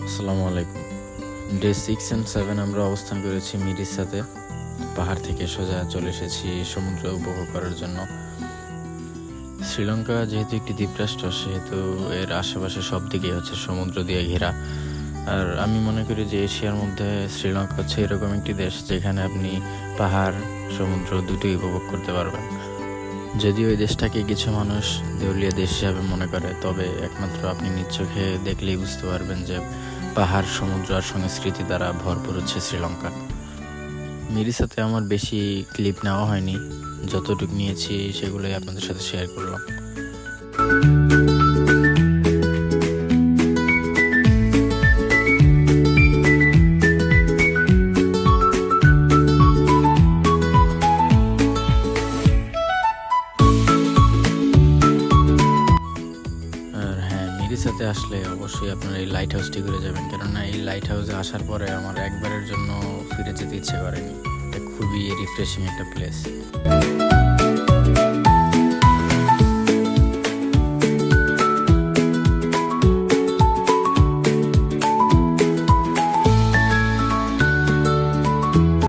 আসসালামু আলাইকুম। Day 6 and 7 আমরা অবস্থান করেছি মিরিসাতে। পাহাড় থেকে সোজা চলে এসেছি সমুদ্র উপভোগ করার জন্য। শ্রীলঙ্কা যেহেতু একটি দ্বীপরাষ্ট্র, সেহেতু এর আশেপাশে সব দিকেই হচ্ছে সমুদ্র দিয়ে ঘেরা। আর আমি মনে করি যে এশিয়ার মধ্যে শ্রীলঙ্কা হচ্ছে এরকম একটি দেশ যেখানে আপনি পাহাড় সমুদ্র দুটোই উপভোগ করতে পারবেন। যদিও এই দেশটাকে কিছু মানুষ দেউলিয়া দেশ হিসাবে মনে করে, তবে একমাত্র আপনি নিজ চোখে দেখলেই বুঝতে পারবেন যে পাহাড় সমুদ্র আর সংস্কৃতি দ্বারা ভরপুর হচ্ছে শ্রীলঙ্কা। মিরিসাতে আমার বেশি ক্লিপ নেওয়া হয়নি, যতটুকু নিয়েছি সেগুলোই আপনাদের সাথে শেয়ার করলাম। আর হ্যাঁ, মিরিসাতে আসলে অবশ্যই আপনারা এই লাইট হাউসটি ঘুরে যাবেন, কেননা এই লাইট হাউসে আসার পরে আমার একবারের জন্য ফিরে যেতে ইচ্ছে করেনি। এটা খুবই রিফ্রেশিং একটা প্লেস।